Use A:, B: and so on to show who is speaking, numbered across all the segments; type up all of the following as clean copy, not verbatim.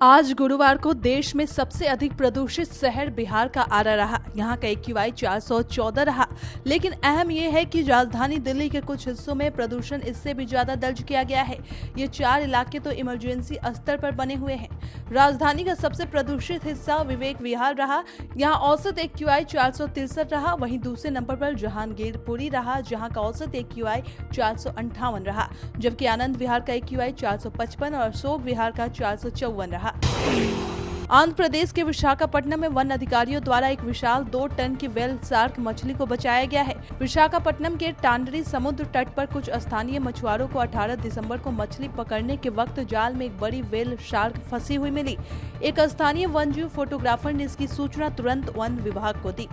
A: आज गुरुवार को देश में सबसे अधिक प्रदूषित शहर बिहार का आरा रहा। यहाँ का AQI 414 रहा। लेकिन अहम यह है कि राजधानी दिल्ली के कुछ हिस्सों में प्रदूषण इससे भी ज्यादा दर्ज किया गया है। ये 4 इलाके तो इमरजेंसी स्तर पर बने हुए हैं। राजधानी का सबसे प्रदूषित हिस्सा विवेक विहार रहा। यहाँ औसत AQI 463 रहा। वहीं दूसरे नंबर पर जहांगीरपुरी रहा, जहाँ का औसत AQI 458 रहा, जबकि आनंद विहार का AQI 455 और अशोक विहार का 454 रहा। आंध्र प्रदेश के विशाखापट्टनम में वन अधिकारियों द्वारा एक विशाल 2 टन की व्हेल शार्क मछली को बचाया गया है। विशाखापट्टनम के टांडरी समुद्र तट पर कुछ स्थानीय मछुआरों को 18 दिसंबर को मछली पकड़ने के वक्त जाल में एक बड़ी व्हेल शार्क फंसी हुई मिली। एक स्थानीय वन्यजीव फोटोग्राफर ने इसकी सूचना तुरंत वन विभाग को दी।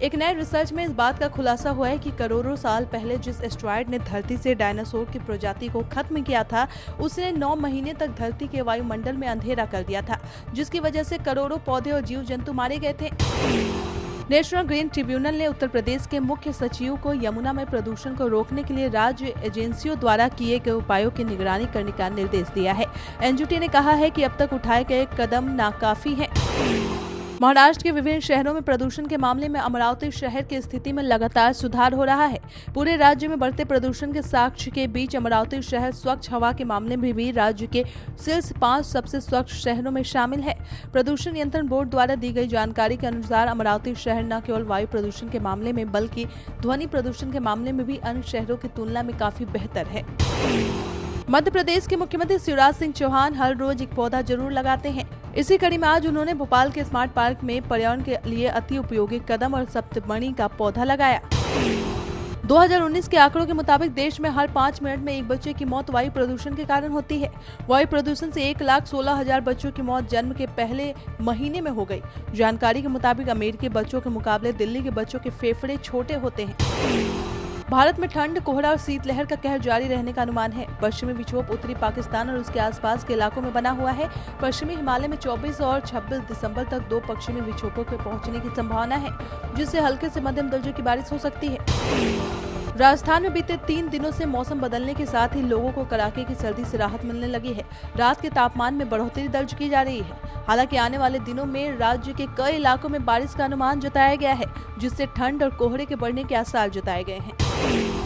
A: एक नए रिसर्च में इस बात का खुलासा हुआ है कि करोड़ों साल पहले जिस एस्टेरॉयड ने धरती से डायनासोर की प्रजाति को खत्म किया था, उसने 9 महीने तक धरती के वायुमंडल में अंधेरा कर दिया था, जिसकी वजह से करोड़ों पौधे और जीव जंतु मारे गए थे। नेशनल ग्रीन ट्रिब्यूनल ने उत्तर प्रदेश के मुख्य सचिव को यमुना में प्रदूषण को रोकने के लिए राज्य एजेंसियों द्वारा किए गए उपायों की निगरानी करने का निर्देश दिया है। NGT ने कहा है कि अब तक उठाए गए कदम नाकाफी हैं। महाराष्ट्र के विभिन्न शहरों में प्रदूषण के मामले में अमरावती शहर की स्थिति में लगातार सुधार हो रहा है। पूरे राज्य में बढ़ते प्रदूषण के साक्ष्य के बीच अमरावती शहर स्वच्छ हवा के मामले में भी राज्य के शीर्ष 5 सबसे स्वच्छ शहरों में शामिल है। प्रदूषण नियंत्रण बोर्ड द्वारा दी गई जानकारी के अनुसार अमरावती शहर न केवल वायु प्रदूषण के मामले में बल्कि ध्वनि प्रदूषण के मामले में भी अन्य शहरों की तुलना में काफी बेहतर है। मध्य प्रदेश के मुख्यमंत्री शिवराज सिंह चौहान हर रोज एक पौधा जरूर लगाते हैं। इसी कड़ी में आज उन्होंने भोपाल के स्मार्ट पार्क में पर्यावरण के लिए अति उपयोगी कदम और सप्तमणि का पौधा लगाया। 2019 के आंकड़ों के मुताबिक देश में हर 5 मिनट में एक बच्चे की मौत वायु प्रदूषण के कारण होती है। वायु प्रदूषण से 1,16,000 बच्चों की मौत जन्म के पहले महीने में हो गई। जानकारी के मुताबिक अमेरिकी बच्चों के मुकाबले दिल्ली के बच्चों के फेफड़े छोटे होते हैं। भारत में ठंड, कोहरा और शीतलहर का कहर जारी रहने का अनुमान है। पश्चिमी विक्षोभ उत्तरी पाकिस्तान और उसके आसपास के इलाकों में बना हुआ है। पश्चिमी हिमालय में 24 और 26 दिसंबर तक 2 पश्चिमी विक्षोभों के पहुंचने की संभावना है, जिससे हल्के से मध्यम दर्जे की बारिश हो सकती है। राजस्थान में बीते 3 दिनों से मौसम बदलने के साथ ही लोगों को कड़ाके की सर्दी से राहत मिलने लगी है। रात के तापमान में बढ़ोतरी दर्ज की जा रही है। हालांकि आने वाले दिनों में राज्य के कई इलाकों में बारिश का अनुमान जताया गया है, जिससे ठंड और कोहरे के बढ़ने के आसार जताए गए हैं।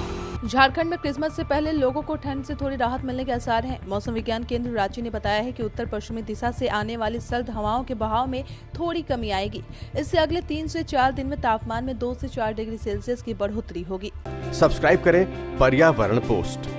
A: झारखंड में क्रिसमस से पहले लोगों को ठंड से थोड़ी राहत मिलने के आसार हैं। मौसम विज्ञान केंद्र रांची ने बताया है कि उत्तर पश्चिमी दिशा से आने वाली सर्द हवाओं के बहाव में थोड़ी कमी आएगी। इससे अगले 3 से 4 दिन में तापमान में 2 से 4 डिग्री सेल्सियस की बढ़ोतरी होगी।
B: सब्सक्राइब करें पर्यावरण पोस्ट।